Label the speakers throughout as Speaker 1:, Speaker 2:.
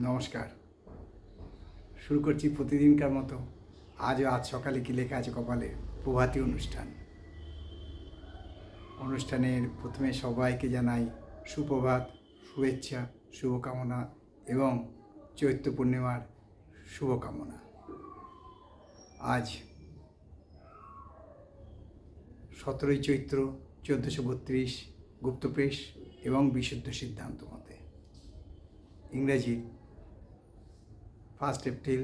Speaker 1: নমস্কার। শুরু করছি প্রতিদিনকার মতো। আজ সকালে কি লেখা আছে কপালে, প্রভাতী অনুষ্ঠানের প্রথমে সবাইকে জানাই সুপ্রভাত, শুভেচ্ছা, শুভকামনা এবং চৈত্র পূর্ণিমার শুভকামনা। আজ 17ই চৈত্র 1432 গুপ্তপ্রেস এবং বিশুদ্ধ সিদ্ধান্ত মতে, ইংরেজি 1 এপ্রিল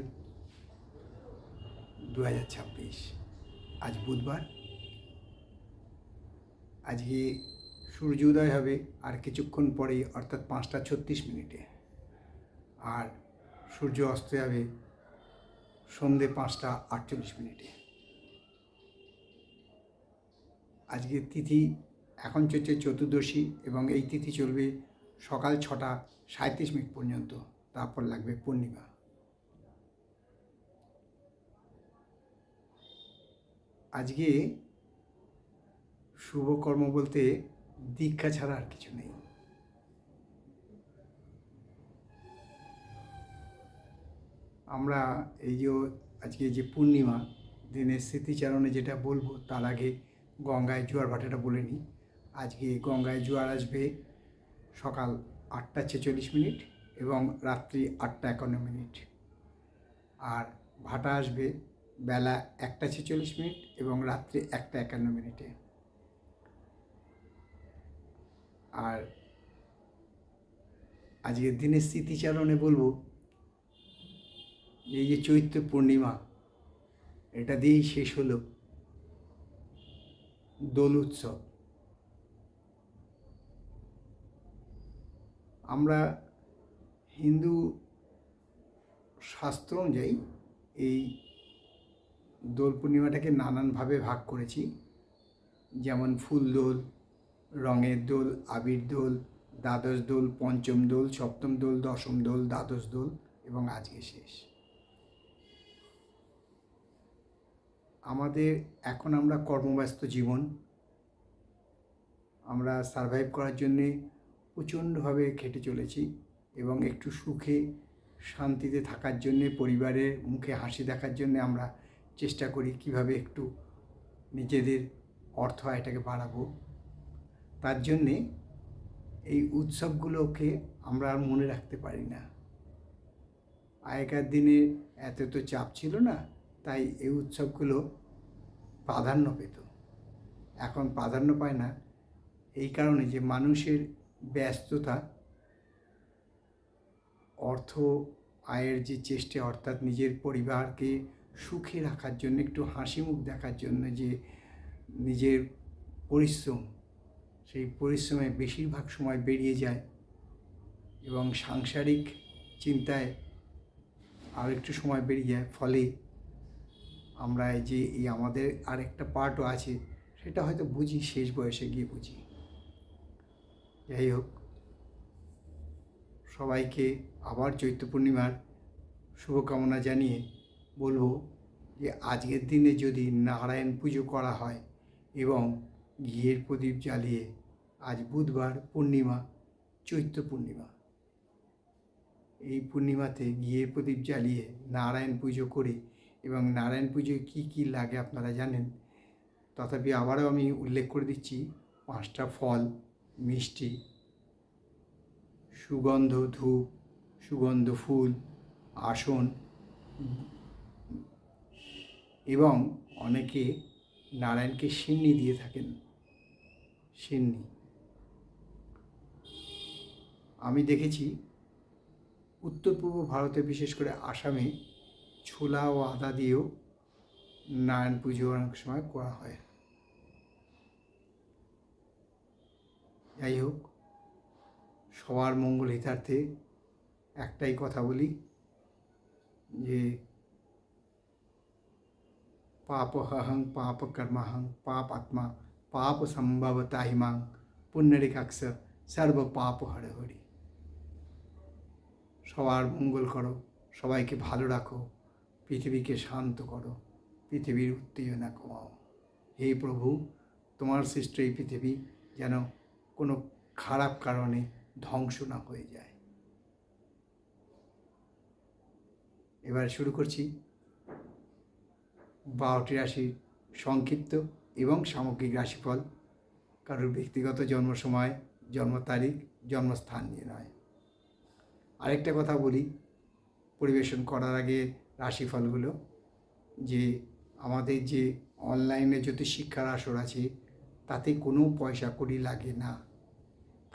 Speaker 1: 2026। আজ বুধবার। আজকে সূর্যোদয় হবে আর কিছুক্ষণ পরেই, অর্থাৎ 5:36। আর সূর্য অস্ত যাবে সন্ধে 5:48। আজকে তিথি এখন চলছে চতুর্দশী এবং এই তিথি চলবে সকাল 6:37 পর্যন্ত, তারপর লাগবে পূর্ণিমা। আজকে শুভকর্ম বলতে দীক্ষা ছাড়া আর কিছু নেই। আমরা এই যে আজকে যে পূর্ণিমা দিনের স্মৃতিচারণে যেটা বলবো, তার আগে গঙ্গায় জোয়ার ভাটাটা বলে নিই। আজকে গঙ্গায় জোয়ার আসবে সকাল 8:46 এবং রাত্রি 8:51। আর ভাটা আসবে বেলা 1:46 এবং রাত্রি 1:51। আর আজকের দিনের স্মৃতিচারণে বলবো, এই যে চৈত্র পূর্ণিমা, এটা দিয়েই শেষ হলো দোল উৎসব। আমরা হিন্দু শাস্ত্র অনুযায়ী এই দোল পূর্ণিমাটাকে নানানভাবে ভাগ করেছি। যেমন ফুল দোল, রঙের দোল, আবির দোল, দ্বাদশ দোল, পঞ্চম দোল, সপ্তম দোল, দশম দোল, দ্বাদশ দোল এবং আজকে শেষ। আমাদের এখন আমরা কর্মব্যস্ত জীবন, আমরা সারভাইভ করার জন্যে প্রচণ্ডভাবে খেটে চলেছি এবং একটু সুখে শান্তিতে থাকার জন্যে, পরিবারের মুখে হাসি দেখার জন্যে আমরা চেষ্টা করি কীভাবে একটু নিজেদের অর্থ আয়টাকে বাড়াবো। তার জন্যে এই উৎসবগুলোকে আমরা আর মনে রাখতে পারি না। আগেকার দিনে এত তো চাপ ছিল না, তাই এই উৎসবগুলো প্রাধান্য পেত। এখন প্রাধান্য পায় না এই কারণে যে মানুষের ব্যস্ততা, অর্থ আয়ের যে চেষ্টা, অর্থাৎ নিজের পরিবারকে সুখে রাখার জন্য, একটু হাসি মুখ দেখার জন্য যে নিজের পরিশ্রম, সেই পরিশ্রমে বেশিরভাগ সময় বেরিয়ে যায় এবং সাংসারিক চিন্তায় আর একটু সময় বেরিয়ে যায়। ফলে আমরা এই আমাদের আরেকটা পার্টও আছে, সেটা হয়তো বুঝি শেষ বয়সে গিয়ে বুঝি। যাই হোক, সবাইকে আবার চৈত্র পূর্ণিমার শুভকামনা জানিয়ে বলবো যে আজকের দিনে যদি নারায়ণ পুজো করা হয় এবং ঘিয়ের প্রদীপ জ্বালিয়ে, আজ বুধবার পূর্ণিমা, চৈত্র পূর্ণিমা, এই পূর্ণিমাতে ঘিয়ের প্রদীপ জ্বালিয়ে নারায়ণ পুজো করে, এবং নারায়ণ পুজোয় কী কী লাগে আপনারা জানেন, তথাপি আবারও আমি উল্লেখ করে দিচ্ছি। 5টা ফল, মিষ্টি, সুগন্ধ ধূপ, সুগন্ধ ফুল, আসন, এবং অনেকে নারায়ণকে সিন্নি দিয়ে থাকেন। সিন্নি আমি দেখেছি উত্তর পূর্ব ভারতে, বিশেষ করে আসামে, ছোলা ও আদা দিয়েও নারায়ণ পুজো অনেক সময় করা হয়। যাই হোক, সবার মঙ্গল হিতার্থে একটাই কথা বলি যে পাপহং পাপ কর্মাহং পাপ আত্মা পাপ সম্ভবতা হিমাং পুণ্যরেখাক্ষ সর্ব পাপ হরে হরি। সবার মঙ্গল করো, সবাইকে ভালো রাখো, পৃথিবীকে শান্ত করো, পৃথিবীর উত্তেজনা কমাও। হে প্রভু, তোমার সৃষ্ট এই পৃথিবী যেন কোনো খারাপ কারণে ধ্বংস না হয়ে যায়। এবার শুরু করছি 12টি রাশির সংক্ষিপ্ত এবং সামগ্রিক রাশিফল। কারোর ব্যক্তিগত জন্ম সময়, জন্ম তারিখ, জন্মস্থান নিয়ে নয়। আরেকটা কথা বলি পরিবেশন করার আগে রাশিফলগুলো, যে আমাদের যে অনলাইনে জ্যোতিষ শিক্ষার আসর আছে তাতে কোনো পয়সা কড়ি লাগে না,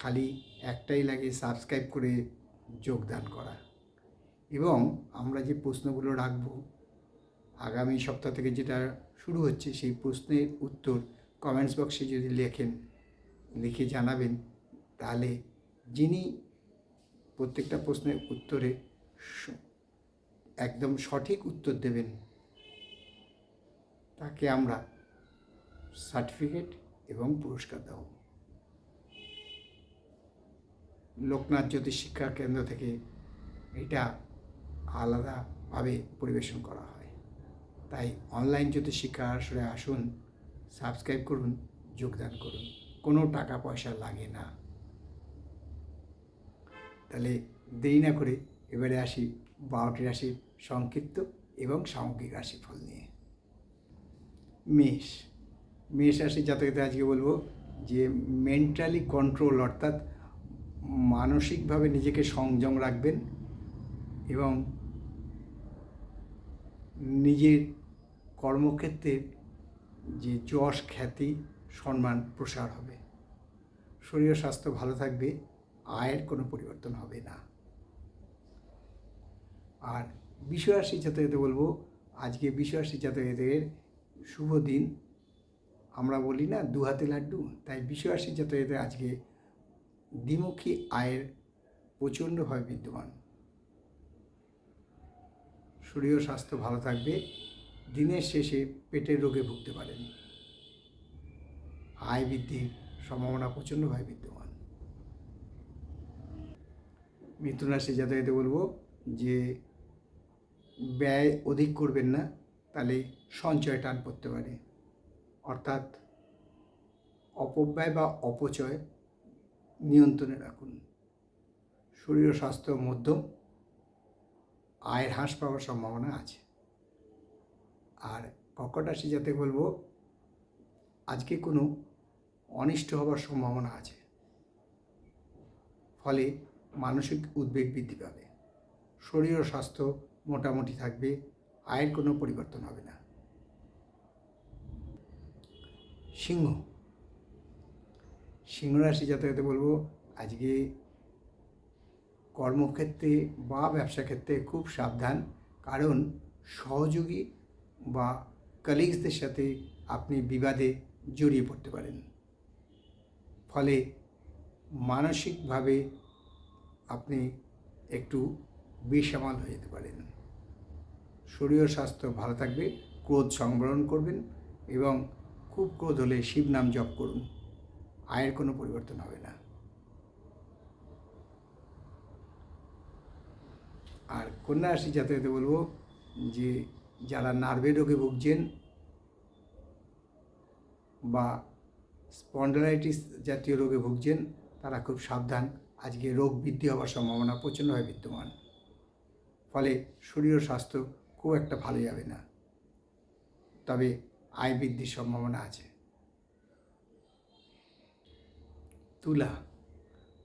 Speaker 1: খালি একটাই লাগে সাবস্ক্রাইব করে যোগদান করা। এবং আমরা যে প্রশ্নগুলো রাখব আগামী সপ্তাহ থেকে যেটা শুরু হচ্ছে, সেই প্রশ্নের উত্তর কমেন্টস বক্সে যদি লিখে জানাবেন, তাহলে যিনি প্রত্যেকটা প্রশ্নের উত্তরে একদম সঠিক উত্তর দেবেন তাকে আমরা সার্টিফিকেট এবং পুরস্কার দেব। লোকনাথ জ্যোতিষ শিক্ষা কেন্দ্র থেকে এটা আলাদাভাবে পরিবেশন করা হয়। তাই অনলাইন জ্যোতিষ শিক্ষা আসরে আসুন, সাবস্ক্রাইব করুন, যোগদান করুন, কোনো টাকা পয়সা লাগে না। তাহলে দেরি না করে এবারে আসি 12টি রাশির সংক্ষিপ্ত এবং সামগ্রিক রাশিফল নিয়ে। মেষ রাশির জাতকদের আজকে বলবো যে মেন্টালি কন্ট্রোল, অর্থাৎ মানসিকভাবে নিজেকে সংযম রাখবেন এবং নিজের কর্মক্ষেত্রের যে যশ, খ্যাতি, সম্মান প্রসার হবে। শরীর স্বাস্থ্য ভালো থাকবে, আয়ের কোনো পরিবর্তন হবে না। আর বৃষরাশি জাতকদের বলবো আজকে বৃষরাশি জাতকদের শুভ দিন। আমরা বলি না দু হাতে লাড্ডু, তাই বৃষরাশি জাতকদের আজকে দ্বিমুখী আয়ের প্রচণ্ডভাবে বিদ্যমান। শরীর স্বাস্থ্য ভালো থাকবে, দিনের শেষে পেটের রোগে ভুগতে পারেন। আয় বৃদ্ধির সম্ভাবনা প্রচণ্ডভাবে বিদ্যমান। মিথুন রাশি জাতকদের বলবো যে ব্যয় অধিক করবেন না, তাহলে সঞ্চয় টান পড়তে পারে। অর্থাৎ অপব্যয় বা অপচয় নিয়ন্ত্রণে রাখুন। শরীর স্বাস্থ্য মধ্যম, আয়ের হ্রাস পাওয়ার সম্ভাবনা আছে। আর কর্কট রাশি যাতে বলবো আজকে কোনো অনিষ্ট হবার সম্ভাবনা আছে, ফলে মানসিক উদ্বেগ বৃদ্ধি পাবে। শরীর ও স্বাস্থ্য মোটামুটি থাকবে, আয়ের কোনো পরিবর্তন হবে না। সিংহ রাশি জাতকদের বলবো আজকে কর্মক্ষেত্রে বা ব্যবসা ক্ষেত্রে খুব সাবধান, কারণ সহযোগী বা কলিগসদের সাথে আপনি বিবাদে জড়িয়ে পড়তে পারেন। ফলে মানসিকভাবে আপনি একটু বেসামাল হয়ে যেতে পারেন। শরীর ও স্বাস্থ্য ভালো থাকবে, ক্রোধ সংবরণ করবেন এবং খুব ক্রোধ হলে শিব নাম জপ করুন, আয়ের কোনো পরিবর্তন হবে না। আর কন্যা রাশি জাতকদের বলবো যে যারা নার্ভের রোগে ভুগছেন বা স্পন্ডালাইটিস জাতীয় রোগে ভুগছেন, তারা খুব সাবধান। আজকে রোগ বৃদ্ধি হওয়ার সম্ভাবনা প্রচণ্ডভাবে বিদ্যমান, ফলে শরীর ও স্বাস্থ্য খুব একটা ভালো যাবে না, তবে আয় বৃদ্ধির সম্ভাবনা আছে।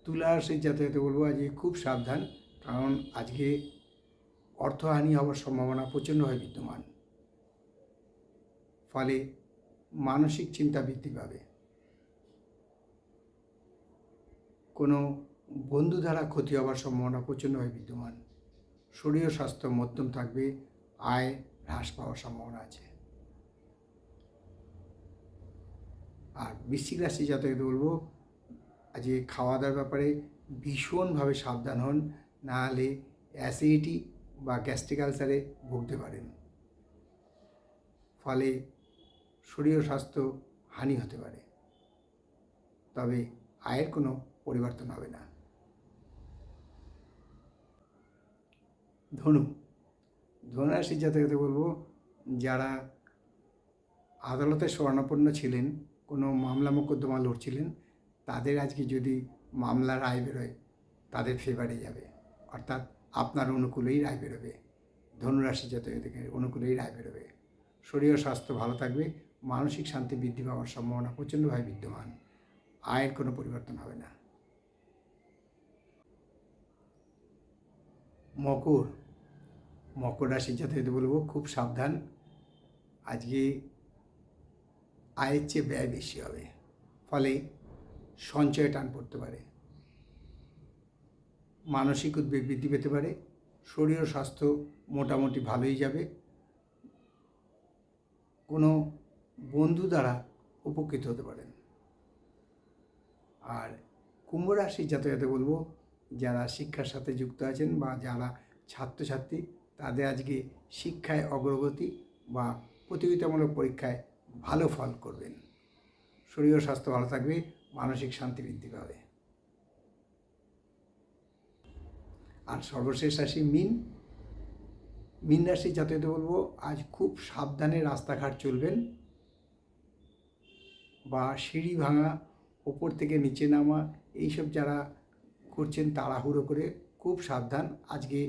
Speaker 1: তুলা রাশির জাতকদের বলবো আজকে খুব সাবধান, কারণ আজকে অর্থহানি হওয়ার সম্ভাবনা প্রচণ্ডভাবে বিদ্যমান, ফলে মানসিক চিন্তা বৃদ্ধি পাবে। কোনো বন্ধু দ্বারা ক্ষতি হওয়ার সম্ভাবনা প্রচণ্ডভাবে বিদ্যমান। শরীর ও স্বাস্থ্য মধ্যম থাকবে, আয় হ্রাস পাওয়ার সম্ভাবনা আছে। আর বৃশ্চিক রাশি জাতকদের বলবো আজকে খাওয়া দাওয়ার ব্যাপারে ভীষণভাবে সাবধান হন, না হলে অ্যাসিডিটি বা গ্যাস্ট্রিক আলসারে ভুগতে পারেন, ফলে শরীর ও স্বাস্থ্য হানি হতে পারে, তবে আয়ের কোনো পরিবর্তন হবে না। ধনুরাশির জাতকদের বলবো যারা আদালতে শরণাপন্ন ছিলেন, কোনো মামলা মোকদ্দমা লড়ছিলেন, তাদের আজকে যদি মামলা রায় বেরোয় তাদের ফেভারে যাবে, অর্থাৎ আপনার অনুকূলেই রায় বেরোবে। ধনুরাশি জাতকদের অনুকূলেই রায় বেরোবে। শরীর ও স্বাস্থ্য ভালো থাকবে, মানসিক শান্তি বৃদ্ধি পাওয়ার সম্ভাবনা প্রচণ্ডভাবে বিদ্যমান। আয়ের কোনো পরিবর্তন হবে না। মকর রাশির জাতকদের বলবো খুব সাবধান। আজকে আয়ের চেয়ে ব্যয় বেশি হবে, ফলে সঞ্চয়ে টান পড়তে পারে, মানসিক উদ্বেগ বৃদ্ধি পেতে পারে। শরীর ও স্বাস্থ্য মোটামুটি ভালোই যাবে। কোনো বন্ধু দ্বারা উপকৃত হতে পারেন। আর কুম্ভ রাশির জাতকদের বলবো যারা শিক্ষার সাথে যুক্ত আছেন বা যারা ছাত্রছাত্রী, তাদের আজকে শিক্ষায় অগ্রগতি বা প্রতিযোগিতামূলক পরীক্ষায় ভালো ফল করবেন। শরীর ও স্বাস্থ্য ভালো থাকবে, মানসিক শান্তি বৃদ্ধি পাবে। আর সর্বশেষ রাশি মীন রাশির জাতকদের বলবো আজ খুব সাবধানে রাস্তাঘাট চলবেন, বা সিঁড়ি ভাঙা, ওপর থেকে নিচে নামা, এইসব যারা করছেন তাড়াহুড়ো করে খুব সাবধান। আজকে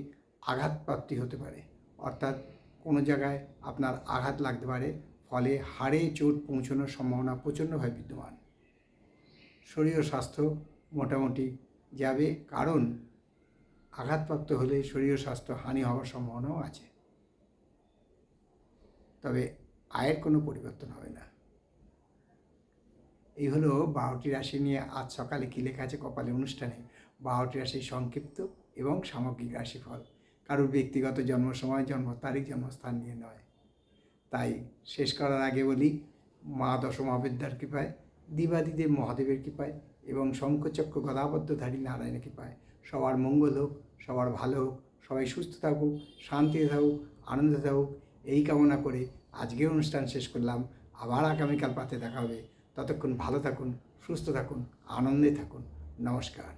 Speaker 1: আঘাতপ্রাপ্তি হতে পারে, অর্থাৎ কোনো জায়গায় আপনার আঘাত লাগতে পারে, ফলে হাড়ে চোট পৌঁছানোর সম্ভাবনা প্রচণ্ডভাবে বিদ্যমান। শরীর ও স্বাস্থ্য মোটামুটি যাবে, কারণ আঘাতপ্রাপ্ত হলে শরীর ও স্বাস্থ্য হানি হওয়ার সম্ভাবনাও আছে। তবে আয়ের কোনো পরিবর্তন হবে না। এই হলো 12টি রাশি নিয়ে আজ সকালে কী লেখা আছে কপালে অনুষ্ঠানে 12টি রাশির সংক্ষিপ্ত এবং সামগ্রিক রাশিফল। কারোর ব্যক্তিগত জন্ম সময়, জন্ম তারিখ, জন্মস্থান নিয়ে নয়। তাই শেষ করার আগে বলি, মা দশমহাবিদ্যার কৃপায়, দিবাদিদেব মহাদেবের কৃপায় এবং শঙ্খচক্র গদাবদ্ধধারী নারায়ণের কৃপায় সবার মঙ্গল হোক, সবার ভালো হোক, সবাই সুস্থ থাকুক, শান্তিতে থাকুক, আনন্দে থাকুক, এই কামনা করে আজকের অনুষ্ঠান শেষ করলাম। আবার আগামীকাল প্রাতে দেখা হবে। ততক্ষণ ভালো থাকুন, সুস্থ থাকুন, আনন্দে থাকুন। নমস্কার।